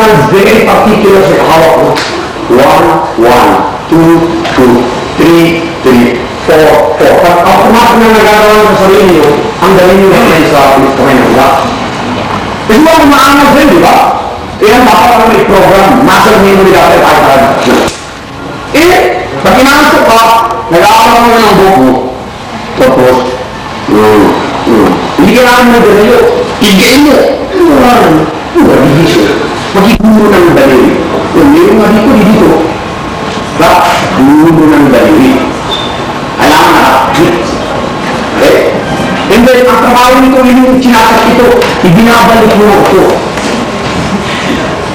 kailangan very particular sa hawak mo. 1, 1, 2, 2, 3, 3, 4, 4. Pag automatic na nagagawa sa sarili nyo, ang galing nyo natin sa kamay ng ulat. Kasi mo kung maangal din, di ba? Yan, dapat may program. Nasa memory dati tayo tayo. Pag inaantok ka, nag-aaral mo ng buko. Tapos, hindi ka namin mo dalayo. Igayin mo. Magigulo ng dalayo. Yung nga dito. Gulo ng dalayo. Alam na. Okay? And then, ang trabaho nito, yung sinasak ito, ibinabalik mo ito.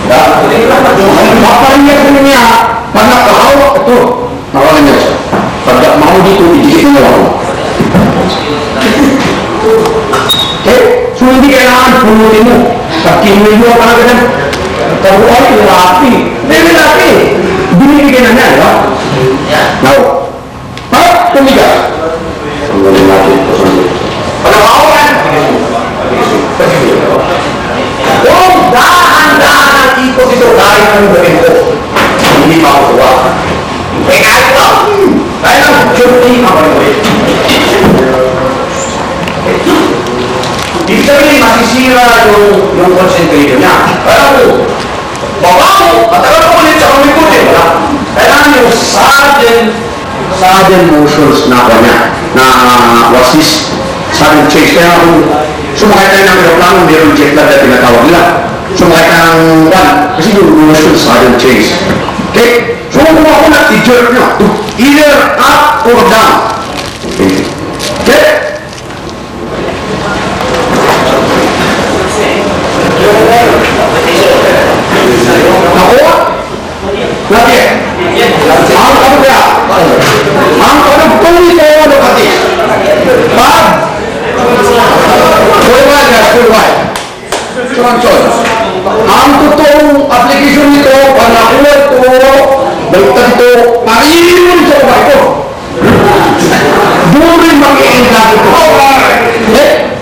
Papariyak mo niya, pag nakahawak ito, nawalan niya siya. Pag mau dito, ito na ako. Okay? So, hindi kailangan pulutin mo. Pag kinulyo ka na ganyan, tabuhay, lapi. Hindi lapi. Binibigyan na niya, di ba? Now, pag tumigas, ang galing natin ito sa mga. Pag nakahawakan, kung dahan-dahan ang ikot ito, dahil ang gawin ko, hindi pa ako tuwa. Eh, kahit pa, dahil ang journey ang gawin. Ibig sabihin, masisira yung concentration niya. Kaya ako, baba mo, matagal ko ulit sa kumikutin, wala. Kailangan yung sudden motions na kanya, na wasis, sudden change. Kaya kung sumakay tayo ng aeroplano, mayroong jet lag na tinatawag nila. Sumakay ka ng one, kasi yung motions, sudden change. Okay? So kung ako na, i-jerk nyo, either up or down. Okay? Nakuha? Lagi? Ang ano kaya? Ang panagtong ito ano kati? Pag? Full-wide. Ang totoong application nito, pag nakuha ito, baliktad ito, pag-iinin mo nito ba ito? Doon rin mag-i-endag ito.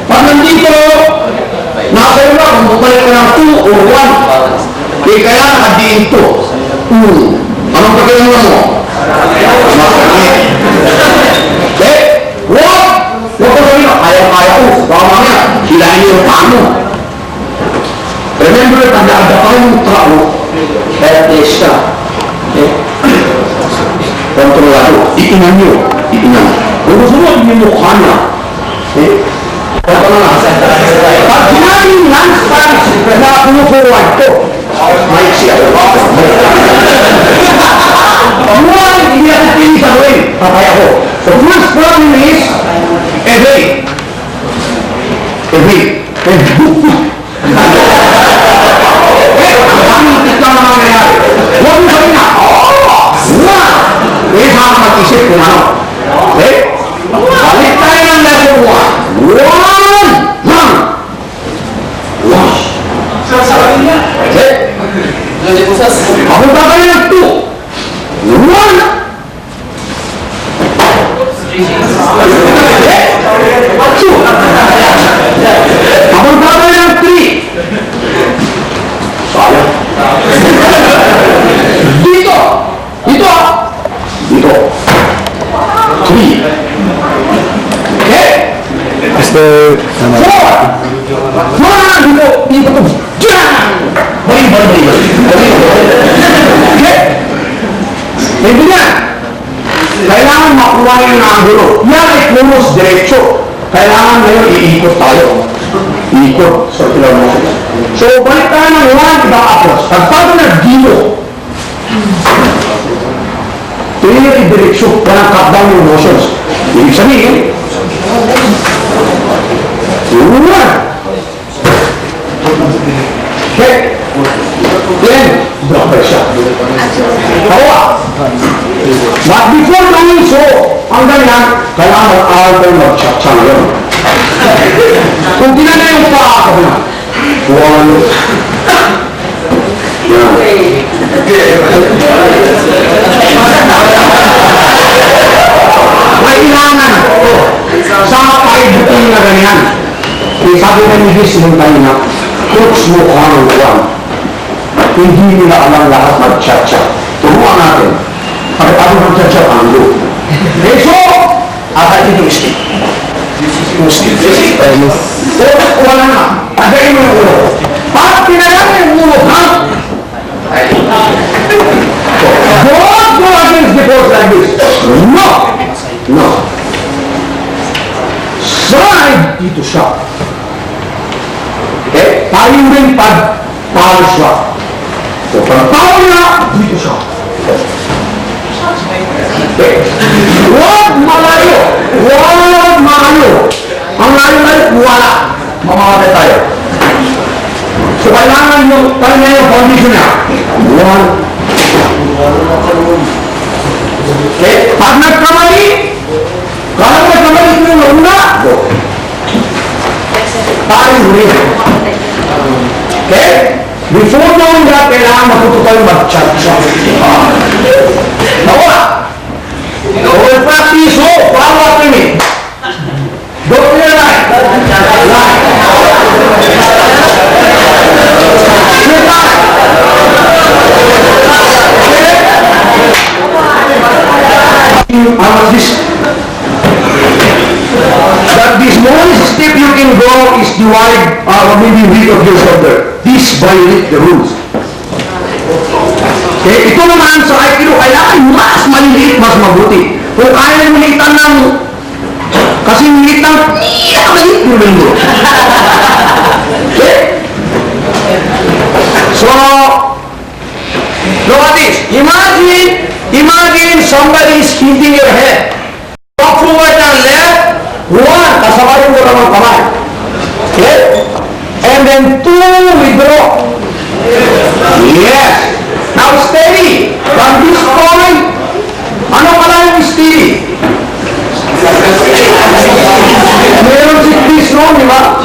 Pag nandito, nakasaya na, kung bukalik ka ng 2 or 1, eh kaya nakadiin ito. Anong pagkailangan mo? Okay? Huwag ko sabihin, kaya ko. Baka mamaya, hilahin niyo yung paano. Remember, pag-aada pa yung tao, kaya test ka. Okay? Kontrolado. Iinan niyo. Kung gusto mo, yung mukha niya. Okay? Pag sinabing non-stance na pumupuwan ko, may siya. Buwan, hindi ako pili sa gawin. Patay ako. So first problem is, every. Ang itik lang naman nangyari. Huwag mo sabihin na, eh, saan mag-isip kung ano. Okay? Balik tayo ng level 1. Okay? Ako ba kayo ng 2? 1! Ako ba kayo ng 3? Sayang. Dito! 3. Okay? Mr. 4! Dito to. Bali. Okay? Hindi na. Kailangan makuha yung angulo. Yan ay puros diretso. Kailangan ngayon iikot tayo. Iikot. Circular motion. So, balik tayo ng 1 ibang approach. Pagpago na dito. Ito yung i-direksyo. Yan ang cut down yung motions. Ibig sabihin, 1. Okay. Then, block by siya. Hawa. But before doing so, ang ganyan, kailangan mag-alter mag-chat-chat ngayon. Kung tinanay yung paa, sabi na, 1. Yan. May ilangan sa paibutin na ganyan. Sabi na ni Jesus nung tayo na, crux mo ka ng 1. Hindi nila alam lahat mag-chat-chat. Turuan natin. Bakit ako mag-chat-chat ang group? Okay, so, apa itu mesti? Mesti. Wala na. Tagayin mo yung ulo. Pag pinayaan yung ulo, ha? Don't go against the force like this. No. No. Slide dito siya. Okay? Tayo rin pag power siya. So, pag power niya, dito siya. Okay? Huwag malayo. Huwag malayo. Ang layo-layo, wala. Mamamatay tayo. So, kailangan yung foundation niya. One. Okay? Pag nagkamali, kalau nagkamali yung una, go. Tayo rin. Okay? Before doing that, kailangan matuto tayo mag-chat-chat. Nawa! So, we'll practice, follow after me. Go to your right. Right. Your right. That the smallest step you can go is divide or maybe width of your shoulder. This violate the rules. Okay, ito naman sa Aikido, kailangan mas maliliit, mas mabuti. Kung kaya mo liitan ng kasi liitan, maliit mo rin mo. Okay? So, look at this. Imagine somebody is hitting your head. Walk forward and left. One, kasabayin mo lang ang kamay. Okay? And then two, withdraw. Yes. Now steady. From this point, ano pala yung steady? Meron si Chris noon, di ba?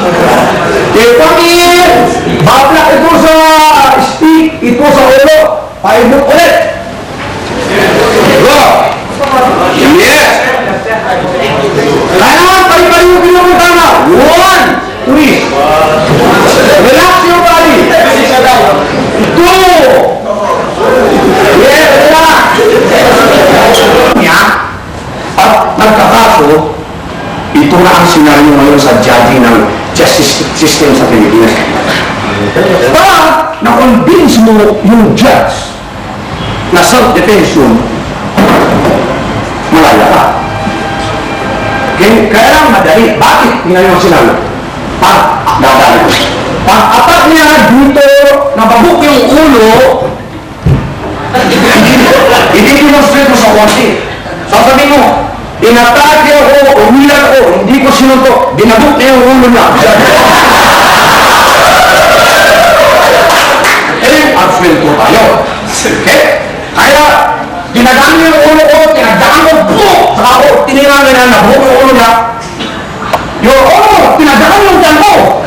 Pag babla ito sa stick, ito sa ulo, paibok ulit. Go. Yes. Kailangan pari-pari yung tama. One, three. Relax your body. Two. Yes, relax. At nagkakaso, ito na ang senaryo ngayon sa judging ng justice system sa Pilipinas. Pag na-convince mo yung judge na self-defense yun, malaya ka. Kaya lang madali. Bakit? Tingnan yung sinabi. Dadali. Pag-atak niya dito, nababuk yung ulo, i-demonstrate mo sa konti. Sasabihin mo, inatake ako, umilag ako, hindi ko sinuntok, binabuk niya yung ulo niya. Absuelto tayo. Okay? Kaya, tinagaan niya yung ulo ko, tinagaan ko, saka ako, tinirang na nabuk yung ulo niya. Yung ulo, tinagaan yung tiyan ko.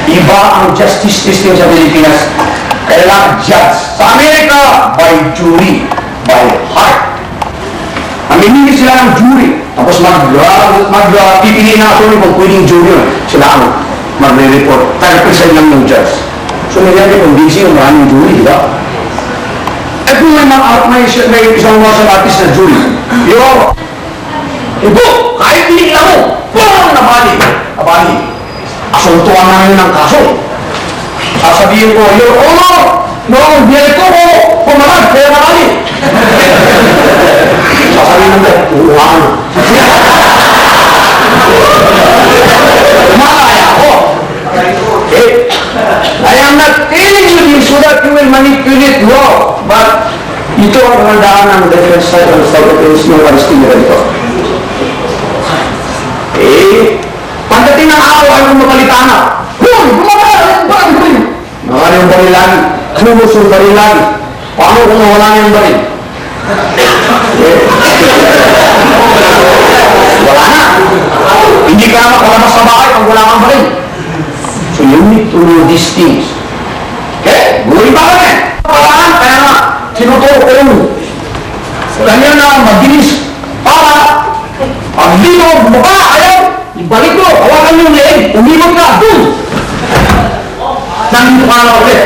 Iba ang justice system sa Pilipinas. Kailangan judge. Sa Amerika, by jury, by heart. Namimili sila ng jury. Tapos pipili na ako kung pwedeng jury. Sila ang magre-report. 30% lang yung judge. So, nagyari kung busy yung maraming jury, di ba? Eh kung may isang martial artist na jury, ito, kahit hindi mo, parang nabali. Asuntuan na ngayon ng kaso. Sasabihin ko, Your Honor, noong biyay ko, pumalag, kaya nabali. Sasabihin mo, uwan. Malaya ako. Okay? I am not telling you this so that you will manipulate law, but ito ang pangandaan ng defense side ng self-defense ng Palestina dito. Pagdating ng araw ay kumapalitan na. Bakit? Nawala yung baril lagi. Sumuso yung baril lagi. Paano kung nawala na yung baril? Wala na. Hindi ka na makalabas sa bahay pag wala kang baril. So you need to know these things. Okay? Gawin pa kami. Paraan, kaya nga, sinuturo ko yung kanya na maginis para pag dito, bumaba, ayaw, ibalik ko, hawakan yung leeg, umimot ka, boom! nandito ka na ulit.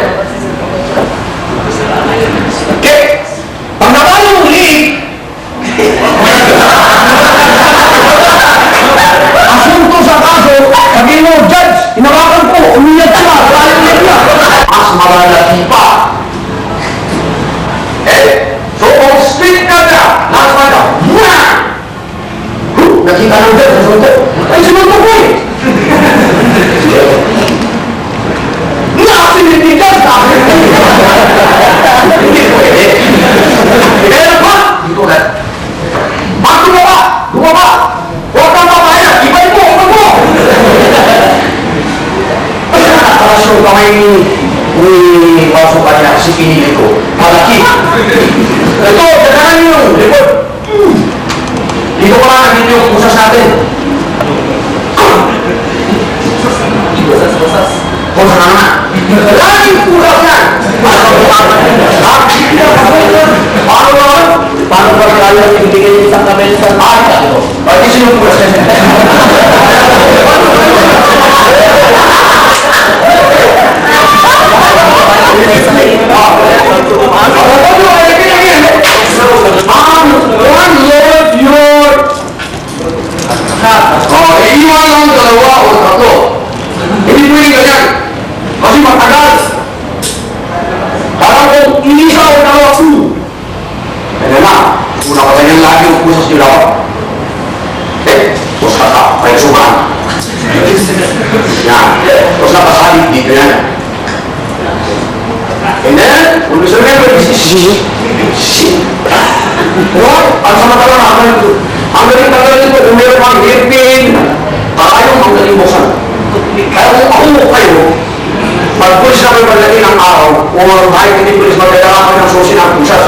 Okay? Pag nawala mong leave, asunto sa kaso, sabihin mo, Judge, hinawakan ko, umiyak ka, wala yung na. Mas malalaki pa. So, kung speak ka na, nasa ka, nakita ng Judge, asunto. Ay, sinunto ko eh. Nakasinitigan ka. Hindi pwede. Kaya pa, dito ulit. Bago mo ba? Bumaba! Huwag kang papaya! Ibay mo! Ibay mo! Kaso kamay ni pasukan niya kasi pinili ko. Malaki. Ito, ganahan niyo yung report. Dito ko lang nandito yung usas natin. Usas na nga. Laging usas yan! Paano naman? Paano ba kaya yung ibigay ng isang kamay sa ito? Pati sino po kasi? Iiwan lang dalawa o tatlo. Hindi pwede ganyan. Kasi matagal. Parang kung inisa o dalawa, kaya na, una ka ganyan lagi yung kusas nila ako. Tapos kata, kaya suman. Yan. Tapos nakasalit dito yan. And then, when you remember, this is shit. What? Ang sama ka lang naman ito. Ang galing tagal nito, kung meron kang hairpin, kayong ang galing buksan. Kaya kung ako mo kayo, pag pulis na kayo pagdating ng araw, o kahit hindi pulis, magdadala kayo ng susi ng pusas.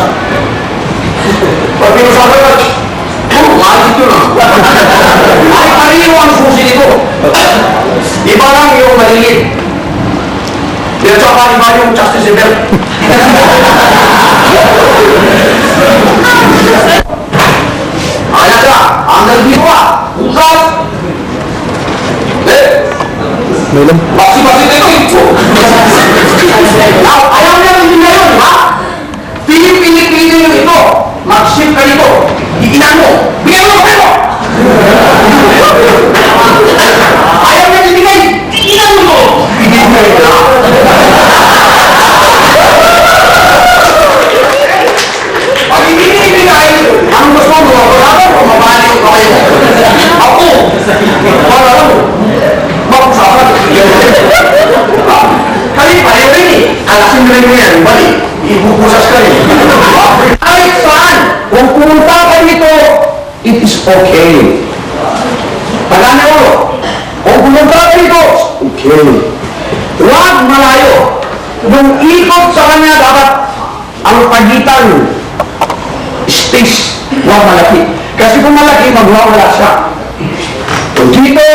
Pag pinusapan ka, magic yun ah. Ay, pariyo ang susi nito. Iba lang yung maliit. Yan saka iba yung justice belt. Kaya ka, ang nagbigo ka, usas. Meron. Basi-basi na ito. Ayaw niya hindi na yun, ha? Pilit-pilit nyo ito. Mag-ship ka nito. Iinan mo. Bigyan mo kayo! Ayaw niya ibigay. Iinan mo! Bigyan mo ito. Pag ibigay, anong gusto mo? Wala o mabali ko kayo? Ako! Wala mo. Mag-usapan. Kali pareho rin eh. Alasin rin mo yan. Bali, ibupusas ka rin. Ay, saan? Kung pumunta ka dito, it is okay. Pagana mo, kung pumunta ka dito, okay. Huwag malayo. Yung ikot sa kanya dapat ang pagitan space, huwag malaki. Kasi kung malaki, magwawala siya. Kung dito,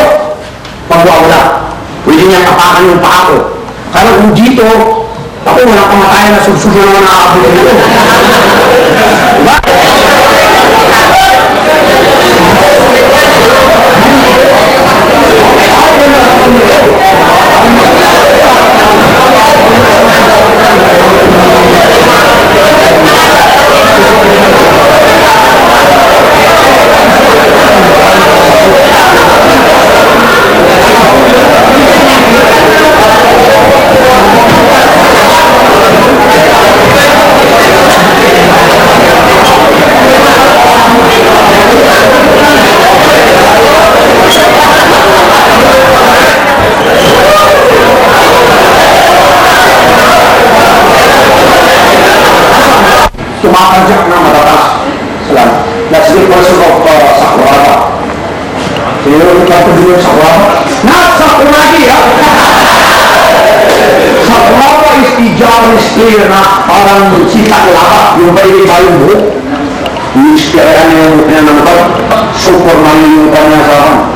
magwawala. Pwede niya kapakan yung paa ko. Kaya kung dito, ako walang kamatayan na susunod naman nakakabulan nito. Diba? Tumakadyak na matatas. Salamat. That's the person of Sakuraba. Sino yung kapatid yung Sakuraba? Not Sakuragi, ha? Sakuraba is the Japanese player na parang si Taklaba, yung ba yung buhok. Yung iskirayan niya yung buhok niya ng bag. Superman yung mukha niya sa akin.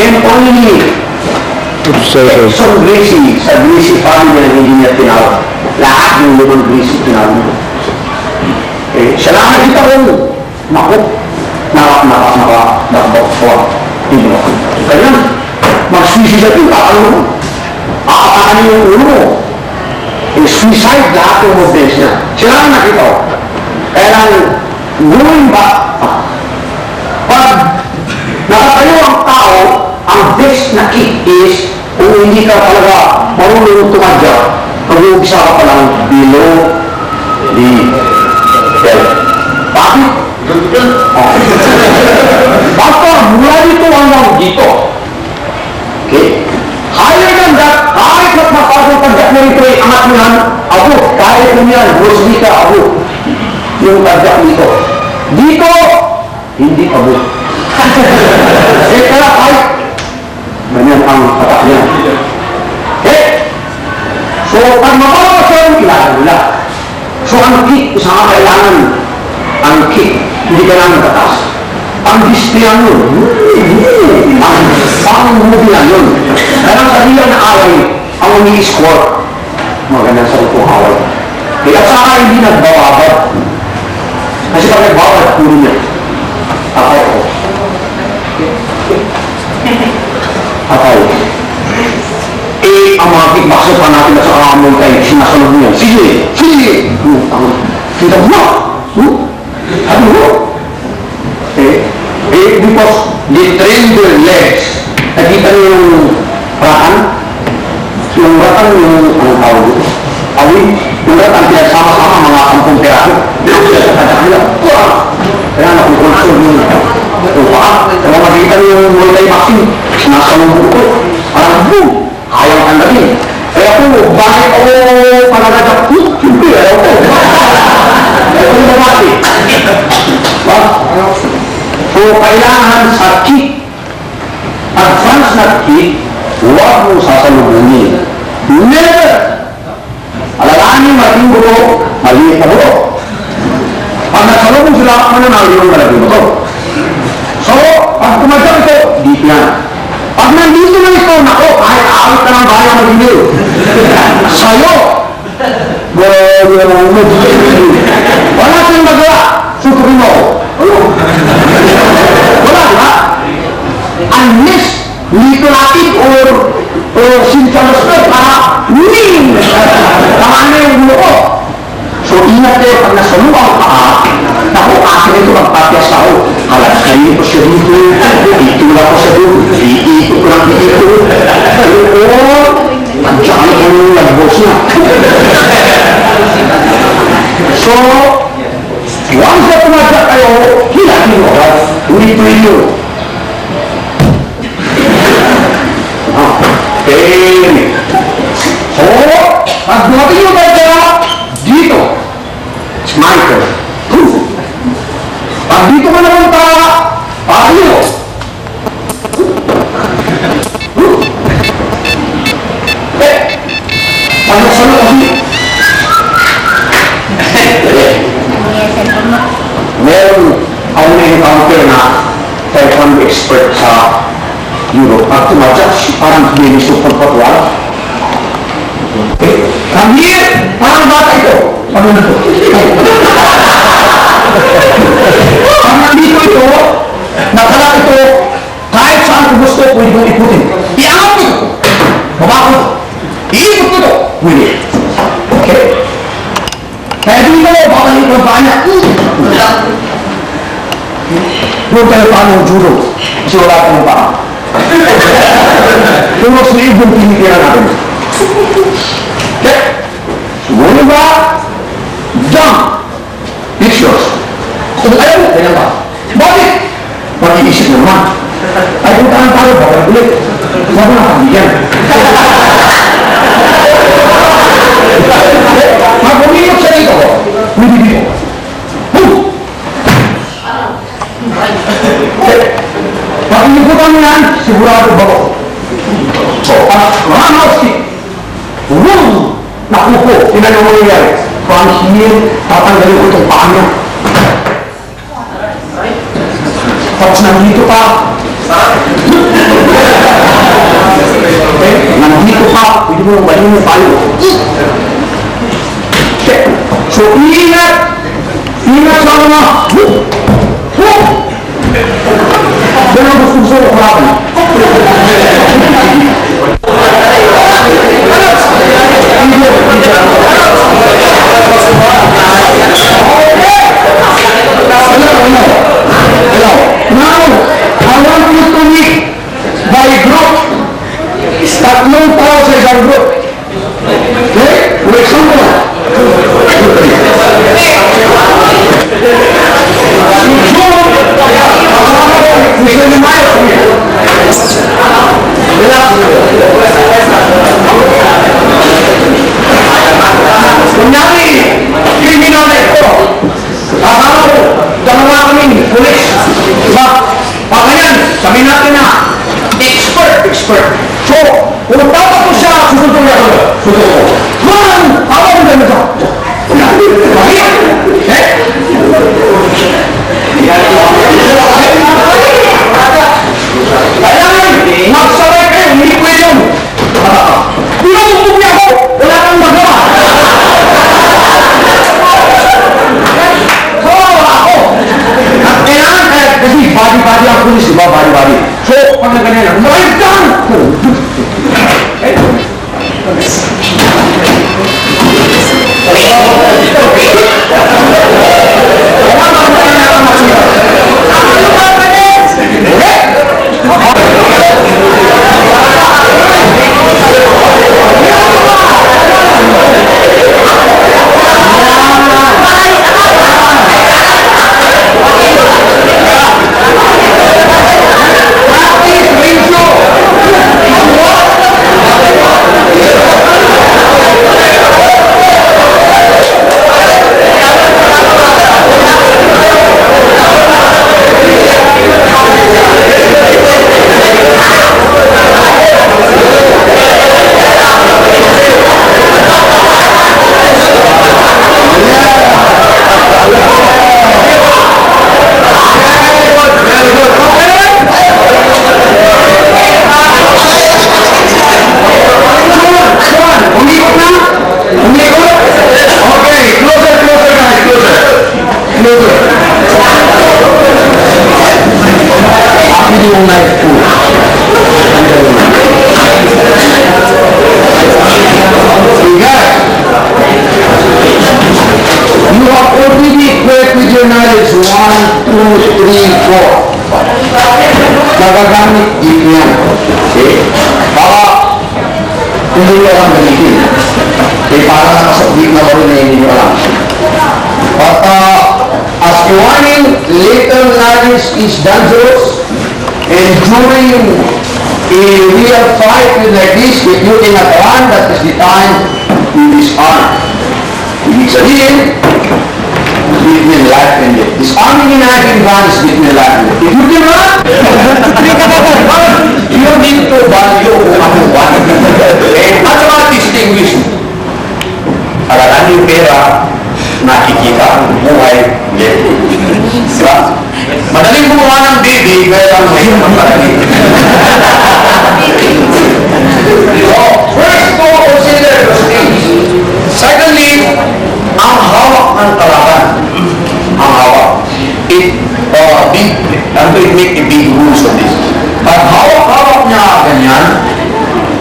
And only Exxon Gracie, sa Gracie family na hindi niya tinawag. Lahat yung lumang Gracie tinawag mo. Eh, siya lang nakita ko, naku, nakabok. Hindi mo. Kaya, magsisi sa ito, kakalo mo. Makakaano yung ulo mo. Suicide lahat yung movements niya. Sila ang nakita ko. Kaya lang, going back, pag nakatayo ang tao, ang best na kick is kung hindi ka talaga marunong tumadya, mag-uumpisa ka pa lang below the belt. Bakit? Basta mula dito hanggang dito. Okay? Higher than that, kahit mas mapasang tagdak mo rito ay angat mo yan, abo, kahit mo yan, Bruce Lee ka, abo. Yung tagdak dito. Dito, hindi abo. Kaya kahit, ganyan ang patak niya. Okay? So, pag mabawa siya yung kilala nila. So, ang kick, isa nga kailangan, ang kick, hindi kailangan tatas. Ang displayan yun. Ang pang-movie yun. Kaya ang sabihan na away, ang umi-score. Magandang sa itong away. Kaya saka hindi nagbawabad. Kasi pag nagbawabad, puro niya. Akay ko. Akay. Eh, ang mga kickboxer pa natin na sa kamamon tayo, sinasunod niya. Sige! Sige! Kita mo! Ano mo? Because they train their legs. Nakita niyo yung ratan? Yung ratan yung, anong tawag dito? Awin? Yung ratan, pinagsama-sama mga 10 peraso. Kaya nakukontrol yun. Yung paa. Kaya makikita niyo yung multi boxing. Sinasalong buko. Parang boom! Ayaw ang lagin. Kaya po, bakit ako panagajak? Siyempre, ayaw ko. Ayaw ko mabati. So, kailangan sa kick, advance na kick, huwag mong sasalubungin. Never! Alalahanin, malaking buto, maliit na buto. Pag nasalubong sila, mananalo yung malaking buto. So, pag tumadyak ito, deep yan. Pag nandito na ito, nako, kahit awit ka ng bayan magigil. Sa'yo! Wala siyang magawa. Suturin mo. Wala, di ba? Unless literative or sinchanosper para win! Tama na yung buko. So, ingat kayo pag nasalubang ka, naku, akin ito magpapias ako. Halas kayo ko siya dito, itula ko siya dito, iikot ko lang dito. Oo, nandiyan ko yung lagbos niya. So, once na tumadyak kayo, hilahin mo. Ulit-ulit yun. Okay. So, pag dumating yung kaya, dito. Smile. Pag dito ka naman ka, paano? Pag nasalo kasi, meron ako na encounter na taekwondo expert sa Europe. Pag tumadyak, parang binisok pagpatuwala. Come here! Parang bata ito. Ano na ito? Pag nandito ito, nakala ito, kahit saan ko gusto, pwede kong ikutin. Iangat ito! Babakot! Iikot ito! Pwede. Okay? Kaya dito, baka nito ang paa niya. Doon tayo paano ang judo. Kasi wala ko ng paa. Pero sa ibang tinitira natin. Okay? Sumunod ba? Jump! It's yours. Kung ayaw mo, kaya ba? Bakit? Mag-iisip naman. Ay, kung tahan tayo, bakit ulit? Huwag na pagbigan. Mag-umikot siya dito. Hindi dito. Boom! Pag-iikutan mo yan, sigurado ba ko? So, round stick. Boom! Naku po, tinanong mo yan. From here, tatanggalin ko itong paa niya. Tapos nandito pa. Okay, nandito pa. Pwede mo balin yung palo. Okay, so ingat. Ingat sa mga. Ganun gusto ko kurapan. expert. So, kung tawag ko siya, susunod niya ako. Susunod ko. Man! Tawag mo ganito. Bakit? Eh? Kailangan, magsabay kayo, hindi pwede yun. Pinatutok niya ako, wala kang magawa. So, ako. Kailangan, kasi body-body ang pulis, di ba? Body-body. So, pag na ganyan, right down! You are already equipped with your knowledge. 1, 2, 3, 4. Nagagamit dito yan. Okay? Baka hindi nyo alam gamitin. Okay, para nakasabit na wala na hindi nyo alam. But as a warning, little knowledge is dangerous, and during a real fight like this, if you cannot run, that is the time to disarm. Ibig sabihin, between life and death. Disarming in action is between life and death. If you can run, you need to value kung ano one. At saka distinguish. Alalaan yung pera, nakikita ang buhay, death. Diba? Madaling gumawa ng baby, kaya lang may magparating. So, first to consider those things. Secondly, ang hawak ng talaban. Ang hawak. I'm going to make a big rules on this. Pag hawak-hawak niya ganyan,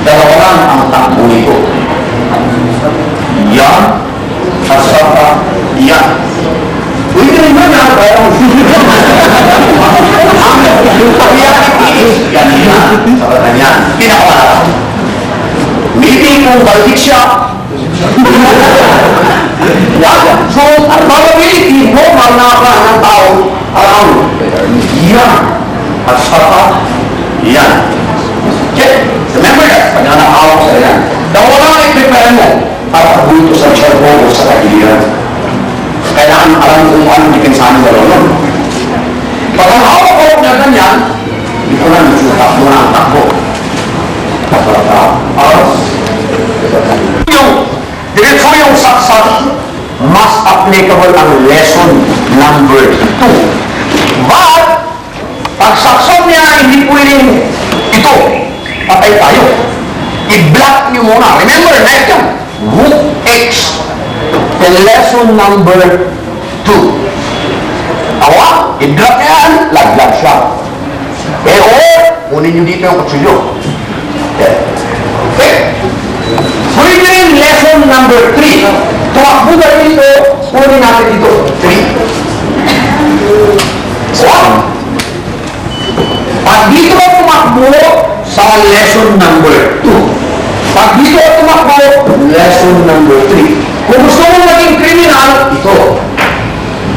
dalawa lang ang takbo nito. Yan, at saka yan. Pwede rin ba na? Yung pag-iakit is ganyan, saka ganyan. Pinakamalala. Maybe kung balik siya, so, ang probability mo, manaka ng tao, around yan, at saka yan. Okay? Remember that, pag nanakawak sa yan. Dalawa lang i-prepare mo para pagbuto sa chair mo o sa kagiliran. Kailangan alam kung anong dikensahan mo lang. Pag ang hawak-hawak na ganyan, hindi ko na nagsutak mo na ang takbo. Diretso yung saksak, mas applicable ang lesson number 2. But, pag saksak niya, hindi pwedeng ito, patay tayo. I-block niyo muna. Remember, like yan, root X, the lesson number 2. Awa, i-block niya yan, laglag siya. Pero, kunin niyo dito yung kutsilyo. Okay? Pwede rin lesson number 3. Tumakbo na dito, kunin natin dito. 3. So, pag dito tumakbo sa lesson number 2. Pag dito tumakbo, lesson number 3. Kung gusto mo maging criminal, ito.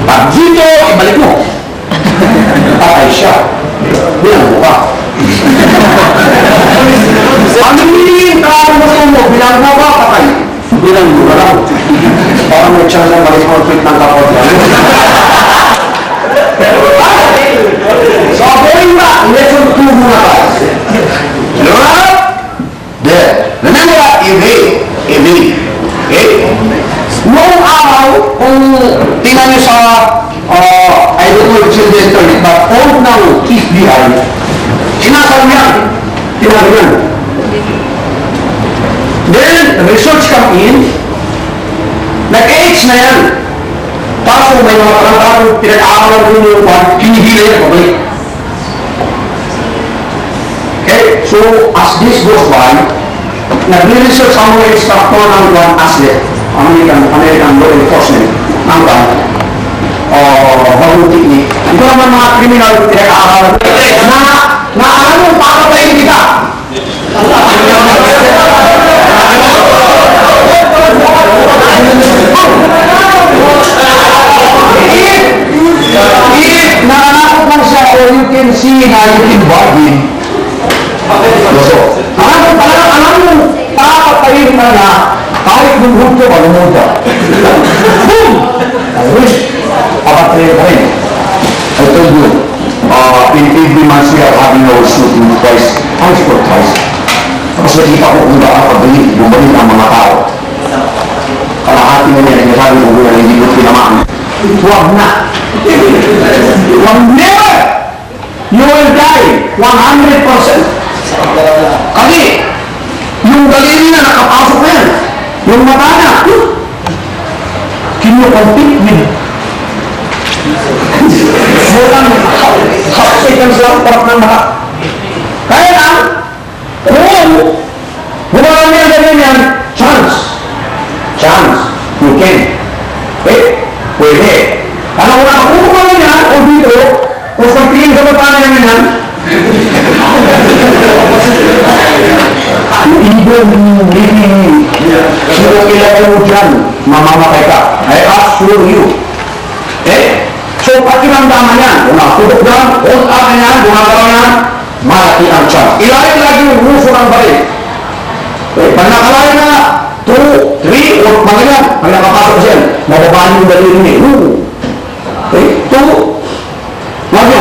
Pag dito, ibalik mo. Patay siya. Bilang mo ka. Ang hinihin ka, kung gusto mo, bilang mo ba, patay? Bilang mo ka lang. Parang may chance na mag-conflict ng kapot yan. So, going back, lesson 2 muna tayo. mga tarantado, pinag-aaralan ko yung pinihila yan, pabalik. Okay? So, as this goes by, nag-research ang mga instructor ng one ASLEF, American Law Enforcement, ng bagong technique. Ito naman mga criminal pinag-aaralan na alam mo, papatayin kita. If nananakot man siya or you can see na you can bargain. Alam mo, papatayin ka na kahit lumuhod ka ba, lumuhod ka. Boom! Papatayin ka rin. I told you, in every month we are having our shooting twice, twice. Tapos nakita ko kung baka bumalik ang mga tao. Kalahati na niya, nasabi ko kung hindi ko tinamaan. Huwag na. Never! You will die 100%. Kasi, yung daliri na nakapasok na yan, yung mata na, kinukompit with half seconds lang, parang ng mata. Kaya lang, kung gumawa niya ganyan yan, chance, you can. Pwede. Ano kung nakakuha ka niya, o dito, o sa tingin sa mata niya ganyan, even living, sino kilala mo dyan, mamamatay ka. I assure you. So, pakiramdaman yan, kung nakatulog yan, kung akin yan, kung nagalaw yan, malaki ang chance. Ilalit lagi yung ruso ng balik. Pag nakalain na, 2, 3, o mga yan, pag nakapasok siya, mababaan yung daliri niya. 2, mga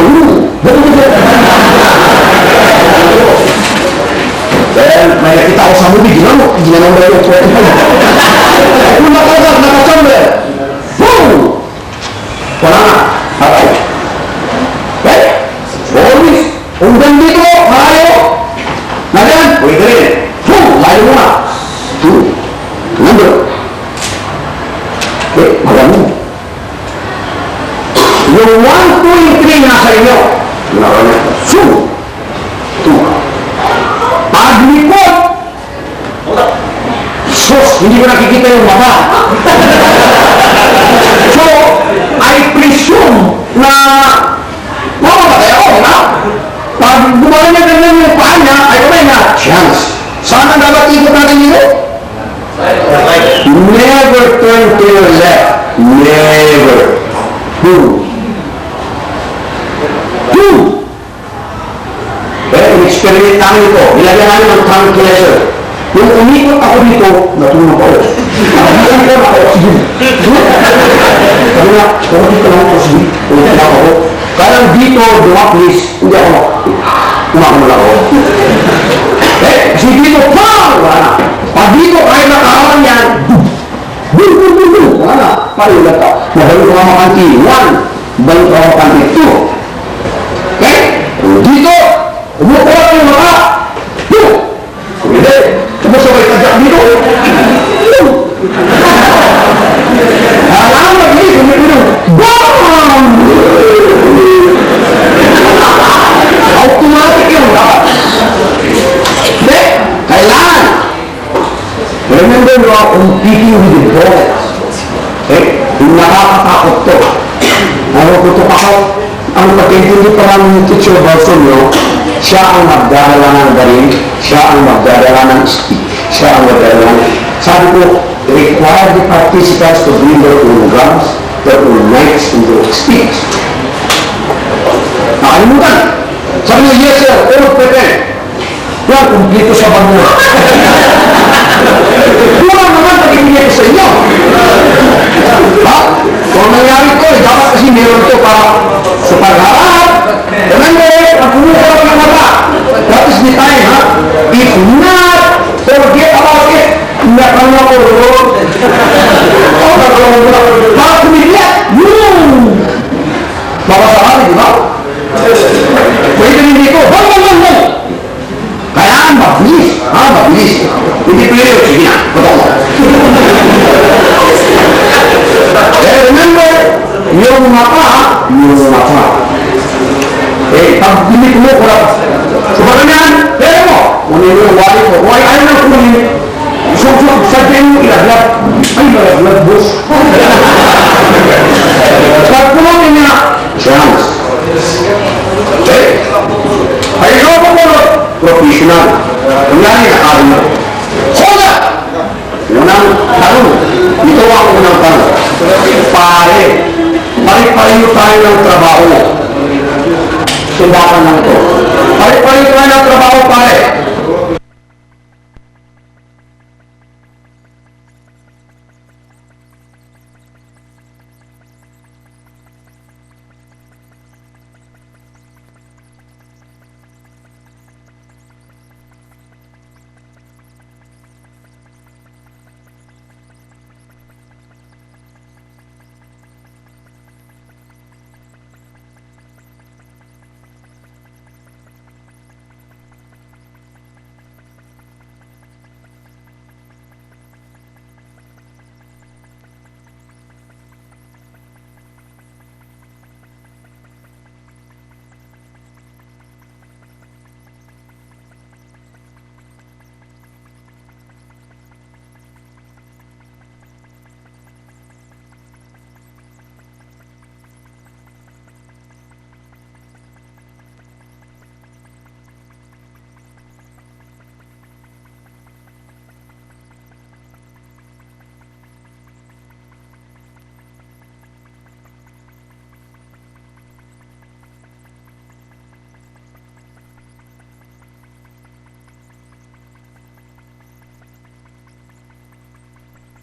yan, may nakita ko sa movie, ginanong ba yung kwento? Kung nakasag, nakachamber, boom! Wala na, patay. Okay? Always, undang dito, malayo. Nandiyan, pwede rin. Boom! Layo muna. 2, number. Okay, magano. Yung 1, 2, 3 nasa inyo. Ginagawa niya. 2. Paglikod! Sus, hindi ko nakikita yung mata. So, I presume na mamamatay ako, na? Pag gumawa niya ganyan yung paa niya, ay kamay na, chance. Sana dapat ikot natin dito? Never turn to your left. Never. 2. In-experiment namin ito. Nilagyan namin ng tranquilizer. Yung umikot ako dito, natulog ako. Nakakita ko ako, oxygen. Sabi na, kumikot ka ng oxygen. Kumikot na ako. Kaya dito, please, hindi ako kumakamala ako. Kasi dito, pang! Wala na. Pag dito, kahit nakahawan yan, wala na. Palulat ka. Mabalik ka makanti. 1. Balik ka makanti. 2. Okay? Dito, umukuha ka yung maka. Hindi. Sumusabay ka dyan dito. Alam mo, hindi. Kumipino. BAM! Automatic yung maka. Hindi. Kailangan. Remember, you are competing with the bullets. Okay? Yung nakakatakot to. Ano ko ito ako? Ang pag-intindi pa ng teacher Balsonio, siya ang magdadala ng baril, siya ang magdadala ng stick, siya ang magdadala ng... Sabi ko, require the participants to bring their own guns, their own knives, and their sticks. Nakalimutan. Sabi niya, yes sir, all prepared. Yan, kumplito sa banyo. Kulang naman pag-ibigay ko sa inyo. Ha? Kung nangyari ko, dapat kasi meron ito para sa pagharap. Remember, ang kumuha ng mata. That is the time, ha? If not, forget about it. Hindi ka na ako, Lord. Para kumigyan, yun! Babasakali, di ba? Pwede rin dito, bang! Kailangan mabilis. Mabilis. Hindi pwede, sige na, patong. Remember, yung Eh, pag hindi kumukulap, sumagan yan, pera mo. Kunin mo yung wallet mo. Kung ayaw na kunin, sadyain mo ilaglag. Ay, malaglag, boss. Pag kumain niya, chance. Okay? Ay, ikaw pa mo, professional. Kunyari, nakarin mo. Hold up! Unang tanong, ito ang unang tanong. Pare, pare-pareho tayo ng trabaho. Sundakan lang ito. Pare-pareho tayo ng trabaho, pare.